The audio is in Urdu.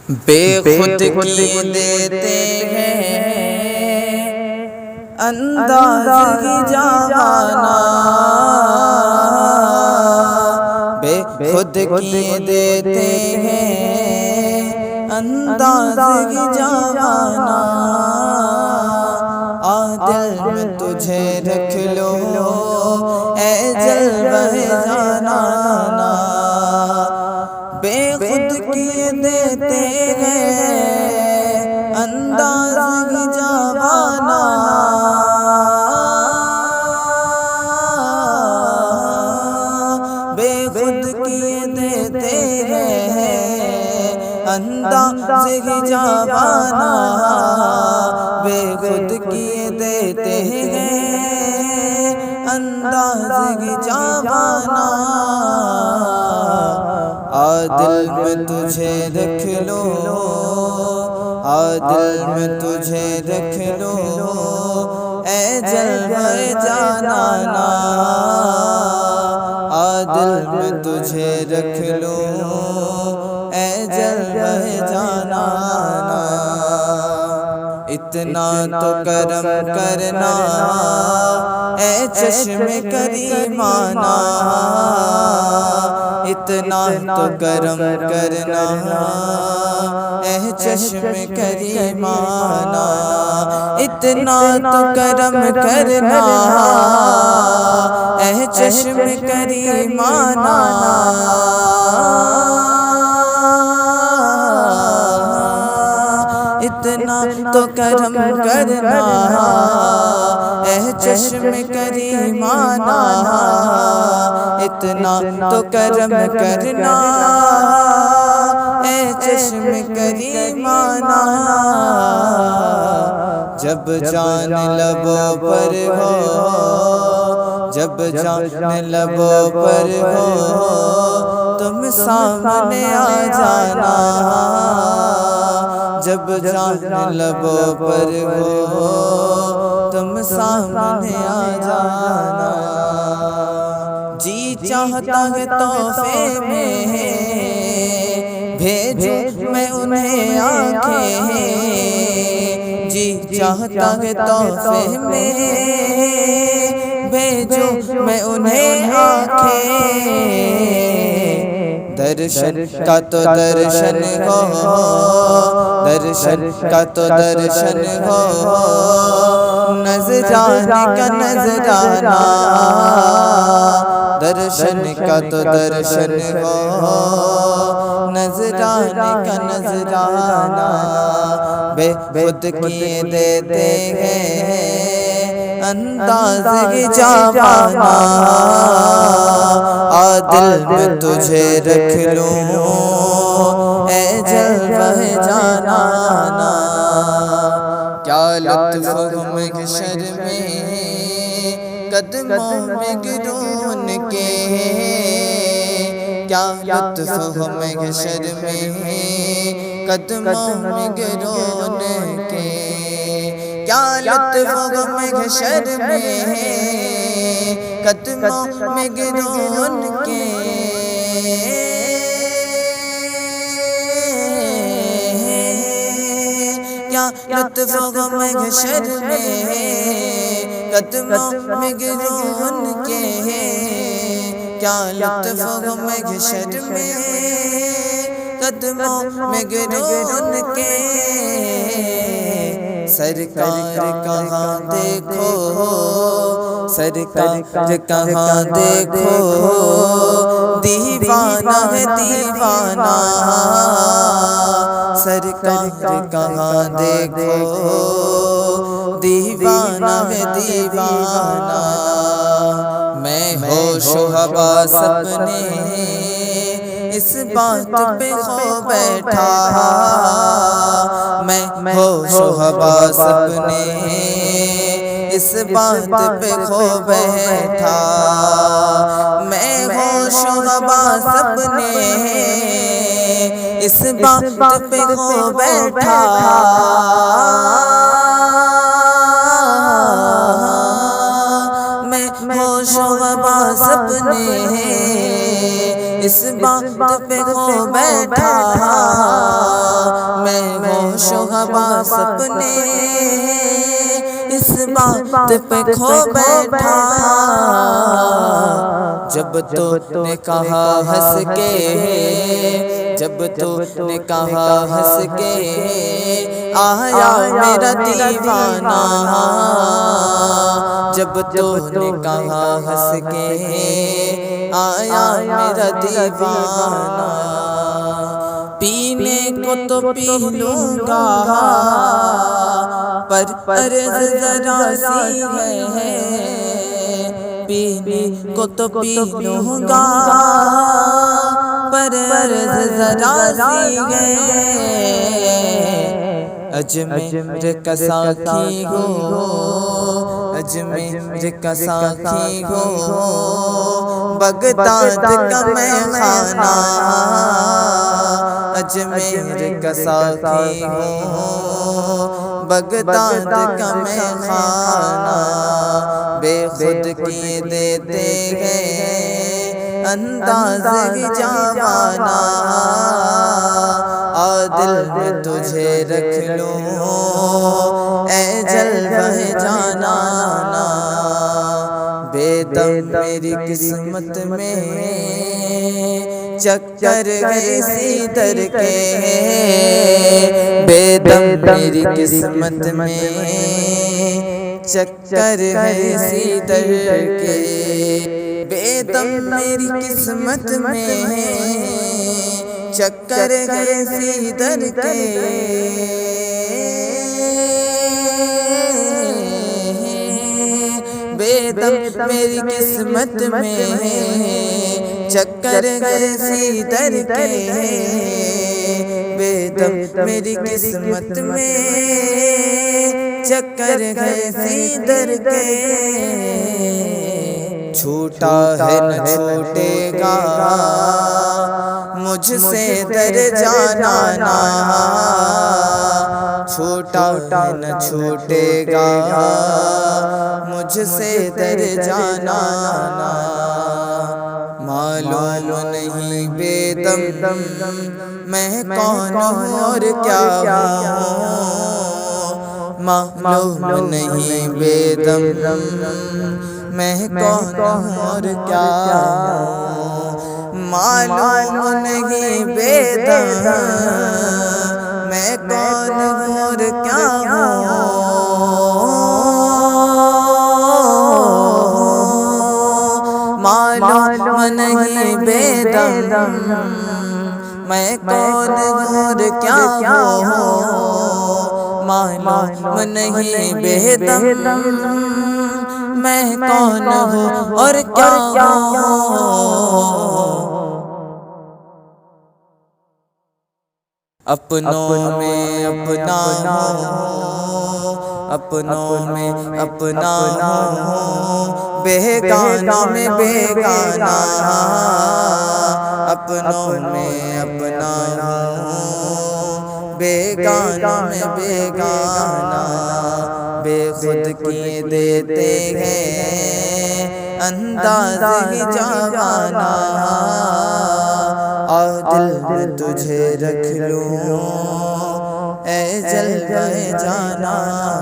بے خود کیے دیتے ہیں انداز ہی جہانا، بے خود کیے دیتے ہیں انداز ہی جہانا، دل میں تجھے رکھ لو اے جلوہ جانانا، بے خود کیے دیتے ہیں انداز ہی جہانا، بے خود کیے دیتے ہیں انداز ہی جہانا، بے خود کیے دیتے ہیں انداز ہی جہانا، دل میں تجھے رکھ لو، دل میں تجھے رکھ لو اے جلوہ جانانا، دل میں تجھے رکھ لو اے جلوہ جانانا، اتنا تو کرم کرنا اے چشم کریمانہ، اتنا تو کرم کرنا اے چشم کریمانہ، اتنا تو کرم کرنا اے چشم کریمانہ، اتنا تو کرم کرنا اے چشم کریمانہ، اتنا تو کرم کرنا اے چشم کریمانہ، جب جان لبوں پر ہو، جب جان لبوں پر ہو تم سامنے آ جانا، جب جان لبوں پر ہو تم سامنے آ جانا، جی چاہتا ہے تحفے میں بھیجوں میں انہیں آنکھیں، جی چاہتا ہے تحفے میں بھیجوں میں انہیں آنکھیں، درشن کا تو درشن ہو، درشن کا تو درشن ہو، نظرانے کا نظرانہ، درشن کا تو درشن ہو، نظرانے کا نظرانہ، بے خود کیے دیتے ہیں انداز ہی جہانا، دل میں تجھے رکھ لوں اے جلوہ جانانا، کیا لطف ہو محشر میں قدموں میں گرون کے، کیا لطف ہو محشر میں قدموں میں گرون کے، کیا لطف ہو محشر میں قدموں میں گرون کے، کیا لطف ہو محشر میں قدموں میں گرون کے، کیا لطف ہو محشر میں قدموں میں گرون کے، سرکار کہاں دیکھو، سرکار کہاں دیکھو دیوانہ ہے دیوانہ، سرکار کہاں دیکھو دیوانہ ہے دیوانہ، میں ہوش و حواس اپنے اس بات پہ کھو بیٹھا، میں ہوش و حواس اپنے اس بات پہ کھو بیٹھا، میں ہوش و حواس اپنے اس بات پہ کھو بیٹھا، میں ہوش و حواس اپنے اس بات پہ کھو بیٹھا، سپنے اس بات پہ کھو بیٹھا، جب تو نے کہا ہنس کے، جب تو نے کہا ہنس کے آیا میرا دیوانہ، جب تو نے کہا ہنس کے آیا میرا دیوانہ، پینے کو تو پی لوں گا پر عرض ذرا سی ہے، پینے کو تو پی لوں گا پر عرض ذرا سی ہے، اجمیر کا ساقی ہو، اجمیر کا ساقی ہو، بغداد کا میں خانہ، اجمیر کا ساقی ہو، بغداد کا میں خانہ، بے خود کیے دیتے ہیں انداز جوانہ، دل میں تجھے رکھ لوں اے جلوہ جانانا، بے دم میری قسمت میں چکر گئے سی در کے، بے دم میری قسمت میں چکر گئے سی در کے، بے دم میری قسمت میں چکر گئے سی در کے، بے دم میری قسمت میں چکر گئے سی در کے، بے دم میری قسمت میں چکر گئے سی در کے، چھوٹا ہے نہ چھوٹے گا مجھ سے در جانانا، چھوٹا ہے نہ چھوٹے گا مجھ سے در جانانا، معلوم نہیں بے دم میں کون ہوں اور کیا ہوں، معلوم نہیں بے دم میں کون ہوں اور کیا ہوں، معلوم نہیں بے دم میں کون ہوں اور کیا ہوں، معلوم نہیں بے دم میں کون ہوں اور کیا ہوں، معلوم نہیں بے دم میں کون ہوں اور کیا ہوں، اپنوں میں اپنا ہوں، اپنوں میں اپنا ہوں، بیگانوں میں بیگانہ، اپنوں میں اپنا ہوں، بیگانوں میں بیگانہ، بے خود کیے دیتے ہیں انداز جوانہ، دل میں تجھے رکھ لوں اے جلوہ جانانا۔